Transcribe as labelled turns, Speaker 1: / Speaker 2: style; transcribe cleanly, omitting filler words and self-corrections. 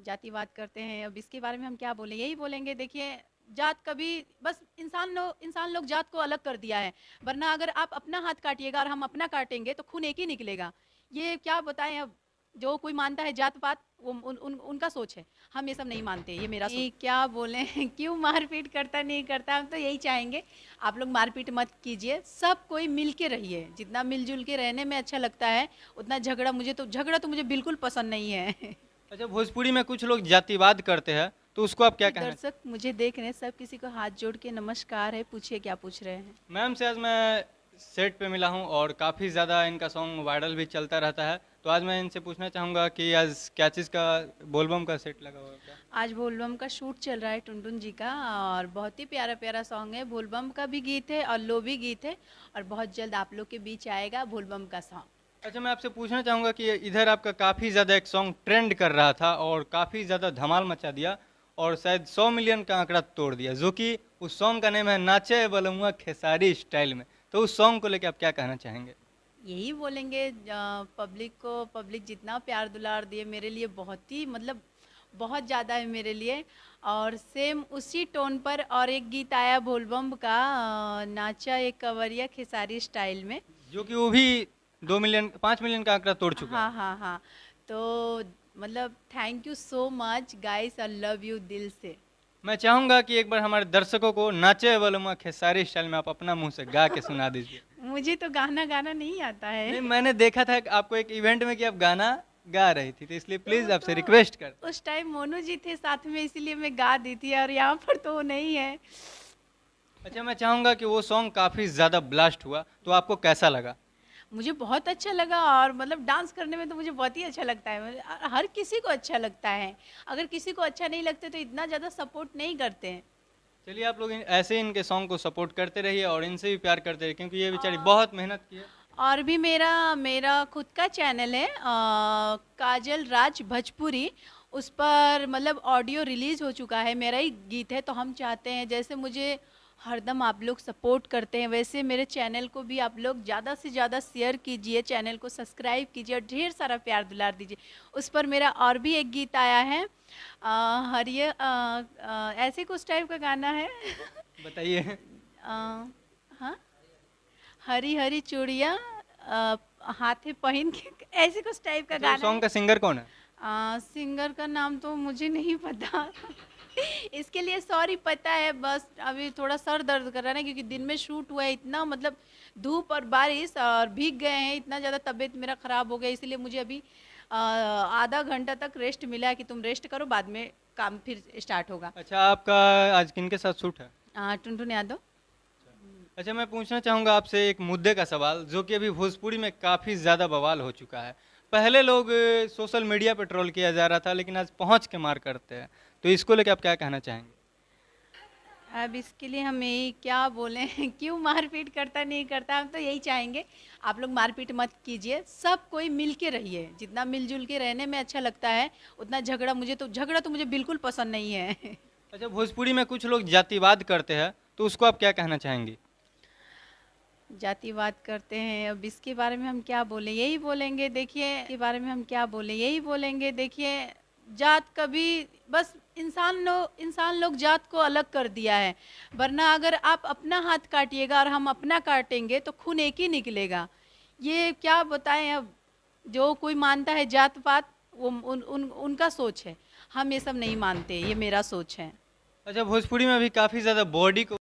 Speaker 1: जातिवाद करते हैं, अब इसके बारे में हम क्या बोलें, यही बोलेंगे देखिए, जात कभी बस इंसान लोग जात को अलग कर दिया है। वरना अगर आप अपना हाथ काटिएगा और हम अपना काटेंगे तो खून एक ही निकलेगा। ये क्या बताएं अब, जो कोई मानता है जात पात वो उनका सोच है। हम ये सब नहीं मानते, ये मेरा सोच। क्या बोलें क्यों मारपीट करता नहीं करता, हम तो यही चाहेंगे आप लोग मारपीट मत कीजिए, सब कोई मिल के रहिए। जितना मिलजुल के रहने में अच्छा लगता है उतना झगड़ा तो मुझे बिल्कुल पसंद नहीं है।
Speaker 2: अच्छा, भोजपुरी में कुछ लोग जातिवाद करते हैं, तो उसको आप क्या
Speaker 1: जी,
Speaker 2: कहना
Speaker 1: दर्शक मुझे देख रहे हैं, सब किसी को हाथ जोड़ के नमस्कार है, पूछिए क्या पूछ रहे हैं।
Speaker 2: मैम से आज मैं सेट पे मिला हूँ और काफ़ी ज़्यादा इनका सॉन्ग वायरल भी चलता रहता है। तो आज मैं इनसे पूछना चाहूँगा कि आज क्या चीज़ का बोलबम का सेट लगा हुआ है क्या?
Speaker 1: आज बोलबम का शूट चल रहा है टुनटुन जी का, और बहुत ही प्यारा प्यारा सॉन्ग है। बोलबम का भी गीत है और लोभी गीत है, और बहुत जल्द आप लोग के बीच आएगा बोलबम का सॉन्ग।
Speaker 2: अच्छा, मैं आपसे पूछना चाहूँगा कि इधर आपका काफ़ी ज़्यादा एक सॉन्ग ट्रेंड कर रहा था और काफ़ी ज़्यादा धमाल मचा दिया और शायद 100 मिलियन का आंकड़ा तोड़ दिया, जो कि उस सॉन्ग का नेम है नाचे बलमुआ खेसारी स्टाइल में। तो उस सॉन्ग को लेकर आप क्या कहना चाहेंगे?
Speaker 1: यही बोलेंगे, पब्लिक जितना प्यार दुलार दिए मेरे लिए, बहुत ही मतलब बहुत ज़्यादा है मेरे लिए। और सेम उसी टोन पर और एक गीत आया बोलबम का, नाचा एक कवरिया खेसारी स्टाइल में।
Speaker 2: जो कि वो भी 2 मिलियन 5 मिलियन का आंकड़ा तोड़ चुका है।
Speaker 1: हाँ हाँ हाँ। तो मतलब thank you so much guys, I love you दिल से।
Speaker 2: मैं चाहूंगा कि एक बार हमारे दर्शकों को नाचे बलुआ खेसारी स्टाइल में आप अपना मुंह से गा के सुना दीजिए।
Speaker 1: मुझे तो गाना गाना नहीं आता है।
Speaker 2: नहीं, मैंने देखा था कि आपको एक इवेंट में कि आप गाना गा रही थी, तो इसलिए
Speaker 1: तो वो
Speaker 2: प्लीज आपसे रिक्वेस्ट कर।
Speaker 1: तो उस टाइम मोनू जी थे साथ में, इसीलिए मैं गा दी थी, और यहाँ पर तो वो नहीं है।
Speaker 2: अच्छा, मैं चाहूंगा कि वो सॉन्ग काफी ज्यादा ब्लास्ट हुआ, तो आपको कैसा लगा?
Speaker 1: मुझे बहुत अच्छा लगा, और मतलब डांस करने में तो मुझे बहुत ही अच्छा लगता है। हर किसी को अच्छा लगता है, अगर किसी को अच्छा नहीं लगता तो इतना ज़्यादा सपोर्ट नहीं करते हैं।
Speaker 2: चलिए, आप लोग ऐसे ही इनके सॉन्ग को सपोर्ट करते रहिए और इनसे भी प्यार करते रहिए, क्योंकि ये बेचारी
Speaker 1: आ,
Speaker 2: बहुत मेहनत की है।
Speaker 1: और भी मेरा मेरा खुद का चैनल है, काजल राज भोजपुरी। उस पर मतलब ऑडियो रिलीज हो चुका है, मेरा ही गीत है। तो हम चाहते हैं जैसे मुझे हरदम आप लोग सपोर्ट करते हैं, वैसे मेरे चैनल को भी आप लोग ज़्यादा से ज़्यादा शेयर कीजिए, चैनल को सब्सक्राइब कीजिए और ढेर सारा प्यार दुलार दीजिए। उस पर मेरा और भी एक गीत आया है, ऐसे कुछ टाइप का गाना है।
Speaker 2: बताइए।
Speaker 1: अ, हाँ, हरी हरी चूड़िया हाथे पहन के, ऐसे कुछ टाइप का
Speaker 2: अच्छा, वो
Speaker 1: गाना
Speaker 2: सॉन्ग
Speaker 1: है।
Speaker 2: का सिंगर कौन है?
Speaker 1: सिंगर का नाम तो मुझे नहीं पता। इसके लिए सॉरी, पता है बस अभी थोड़ा सर दर्द कर रहा है ना, क्योंकि दिन में शूट हुआ है, इतना मतलब धूप और बारिश और भीग गए हैं, इतना ज़्यादा तबीयत मेरा ख़राब हो गया, इसलिए मुझे अभी आधा घंटा तक रेस्ट मिला है कि तुम रेस्ट करो, बाद में काम फिर स्टार्ट होगा।
Speaker 2: अच्छा, आपका आज किनके साथ शूट है?
Speaker 1: टुनटुन यादव।
Speaker 2: अच्छा, मैं पूछना चाहूँगा आपसे एक मुद्दे का सवाल, जो कि अभी भोजपुरी में काफ़ी ज़्यादा बवाल हो चुका है। पहले लोग सोशल मीडिया पे ट्रोल किया जा रहा था, लेकिन आज पहुँच के मार करते हैं। तो इसको लेकर आप क्या कहना चाहेंगे?
Speaker 1: अब इसके लिए हम यही क्या बोलें क्यों मारपीट करता नहीं करता, हम तो यही चाहेंगे आप लोग मारपीट मत कीजिए, सब कोई मिल के रहिए। जितना मिलजुल के रहने में अच्छा लगता है उतना झगड़ा तो मुझे बिल्कुल पसंद नहीं है।
Speaker 2: अच्छा, भोजपुरी में कुछ लोग जातिवाद करते हैं, तो उसको आप क्या कहना चाहेंगी?
Speaker 1: जातिवाद करते हैं, अब इसके बारे में हम क्या बोलें, यही बोलेंगे देखिए, के बारे में हम क्या बोलें, यही बोलेंगे देखिए, जात कभी बस इंसान लोग जात को अलग कर दिया है। वरना अगर आप अपना हाथ काटिएगा और हम अपना काटेंगे तो खून एक ही निकलेगा। ये क्या बताएं अब, जो कोई मानता है जात पात वो उनका सोच है। हम ये सब नहीं मानते, ये मेरा सोच है।
Speaker 2: अच्छा, भोजपुरी में अभी काफ़ी ज़्यादा बॉडी को